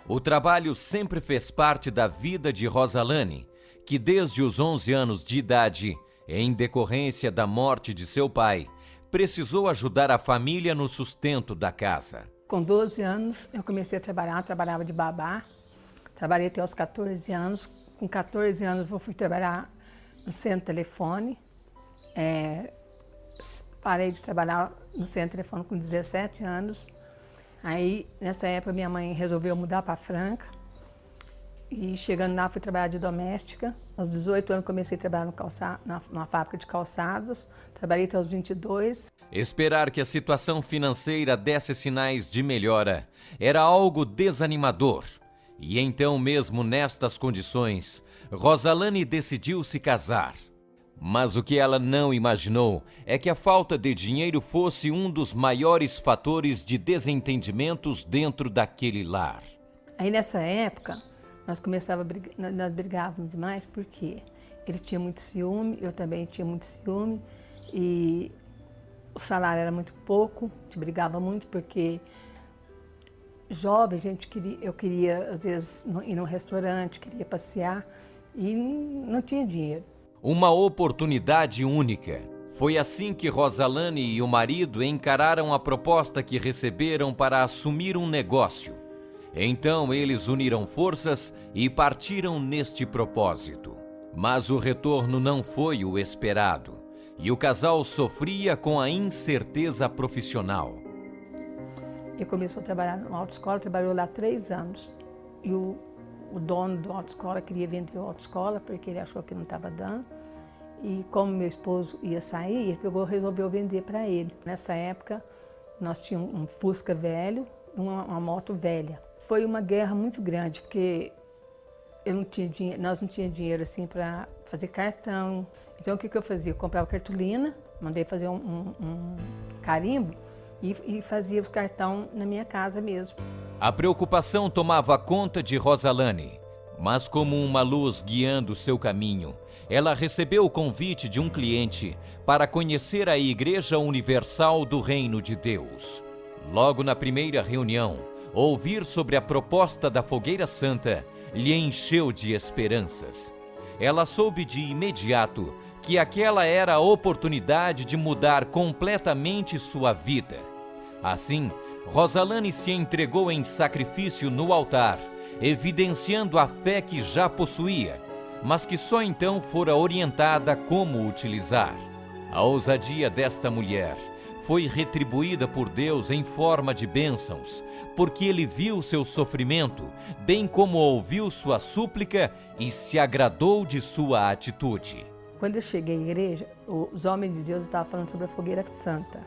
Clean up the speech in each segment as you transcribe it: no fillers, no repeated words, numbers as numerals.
O trabalho sempre fez parte da vida de Rosalane, que desde os 11 anos de idade, em decorrência da morte de seu pai, precisou ajudar a família no sustento da casa. Com 12 anos eu comecei a trabalhar, trabalhava de babá, trabalhei até os 14 anos. Com 14 anos eu fui trabalhar no centro de telefone, parei de trabalhar no centro de telefone com 17 anos. Aí, nessa época, minha mãe resolveu mudar para Franca. E chegando lá, fui trabalhar de doméstica. Aos 18 anos, comecei a trabalhar numa fábrica de calçados. Trabalhei até os 22. Esperar que a situação financeira desse sinais de melhora era algo desanimador. E então, mesmo nestas condições, Rosalane decidiu se casar. Mas o que ela não imaginou é que a falta de dinheiro fosse um dos maiores fatores de desentendimentos dentro daquele lar. Aí nessa época, nós brigávamos demais porque ele tinha muito ciúme, eu também tinha muito ciúme e o salário era muito pouco, a gente brigava muito porque jovem, eu queria às vezes ir num restaurante, queria passear e não tinha dinheiro. Uma oportunidade única. Foi assim que Rosalane e o marido encararam a proposta que receberam para assumir um negócio. Então eles uniram forças e partiram neste propósito. Mas o retorno não foi o esperado, e o casal sofria com a incerteza profissional. Ele começou a trabalhar na autoescola, trabalhou lá 3 anos. E o dono da autoescola queria vender a autoescola porque ele achou que não estava dando. E como meu esposo ia sair, ele resolveu vender para ele. Nessa época, nós tínhamos um Fusca velho e uma moto velha. Foi uma guerra muito grande, porque nós não tínhamos dinheiro assim, para fazer cartão. Então, o que eu fazia? Eu comprava cartolina, mandei fazer um carimbo e fazia os cartão na minha casa mesmo. A preocupação tomava conta de Rosalane, mas como uma luz guiando seu caminho, ela recebeu o convite de um cliente para conhecer a Igreja Universal do Reino de Deus. Logo na primeira reunião, ouvir sobre a proposta da Fogueira Santa lhe encheu de esperanças. Ela soube de imediato que aquela era a oportunidade de mudar completamente sua vida. Assim, Rosalane se entregou em sacrifício no altar, evidenciando a fé que já possuía, mas que só então fora orientada como utilizar. A ousadia desta mulher foi retribuída por Deus em forma de bênçãos, porque ele viu seu sofrimento, bem como ouviu sua súplica e se agradou de sua atitude. Quando eu cheguei à igreja, os homens de Deus estavam falando sobre a Fogueira Santa.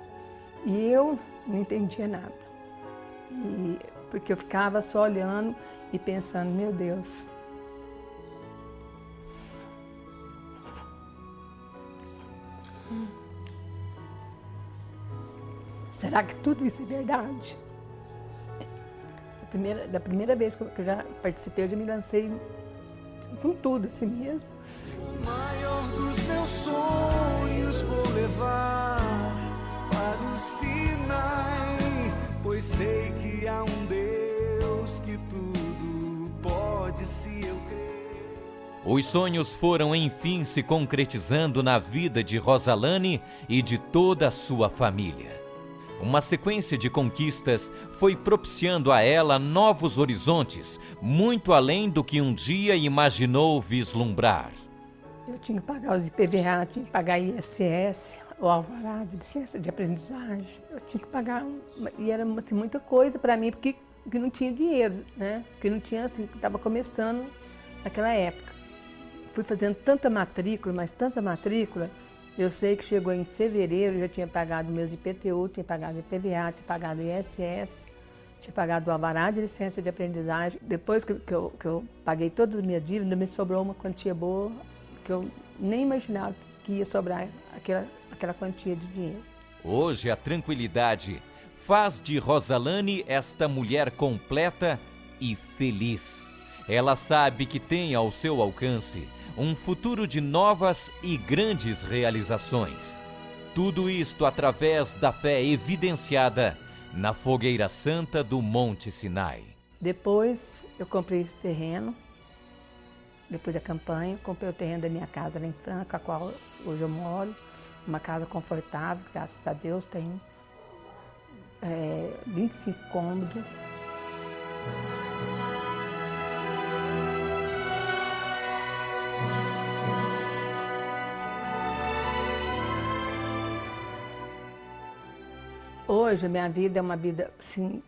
E eu não entendia nada. Porque eu ficava só olhando e pensando, meu Deus, será que tudo isso é verdade? Da primeira vez que eu já participei, eu já me lancei com tudo assim mesmo. O maior dos meus sonhos vou levar para o Sinai, pois sei que há um Deus que tudo pode se eu crer. Os sonhos foram enfim se concretizando na vida de Rosalane e de toda a sua família. Uma sequência de conquistas foi propiciando a ela novos horizontes, muito além do que um dia imaginou vislumbrar. Eu tinha que pagar os IPVA, tinha que pagar ISS, o alvará de licença de aprendizagem. Eu tinha que pagar, e era assim, muita coisa para mim, porque não tinha dinheiro, né? Porque não tinha, assim, estava começando naquela época. Fui fazendo tanta matrícula, mas tanta matrícula. Eu sei que chegou em fevereiro, eu já tinha pagado meus IPTU, tinha pagado IPVA, tinha pagado ISS, tinha pagado o alvará de licença de aprendizagem. Depois que eu paguei toda a minha dívida, me sobrou uma quantia boa, que eu nem imaginava que ia sobrar aquela quantia de dinheiro. Hoje a tranquilidade faz de Rosalane esta mulher completa e feliz. Ela sabe que tem ao seu alcance um futuro de novas e grandes realizações. Tudo isto através da fé evidenciada na Fogueira Santa do Monte Sinai. Depois eu comprei esse terreno, depois da campanha, comprei o terreno da minha casa lá em Franca, a qual hoje eu moro, uma casa confortável, graças a Deus, tem 25 cômodos. Hoje a minha vida é uma vida assim,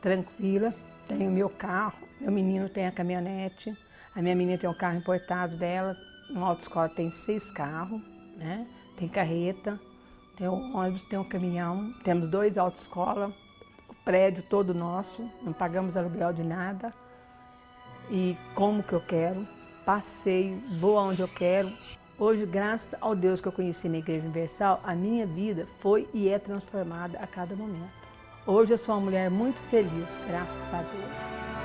tranquila. Tenho meu carro, meu menino tem a caminhonete, a minha menina tem um carro importado dela, uma autoescola tem 6 carros, né? Tem carreta, tem um ônibus, tem um caminhão, temos 2 autoescolas, o prédio todo nosso, não pagamos aluguel de nada. E como que eu quero, passeio, vou aonde eu quero. Hoje, graças ao Deus que eu conheci na Igreja Universal, a minha vida foi e é transformada a cada momento. Hoje eu sou uma mulher muito feliz, graças a Deus.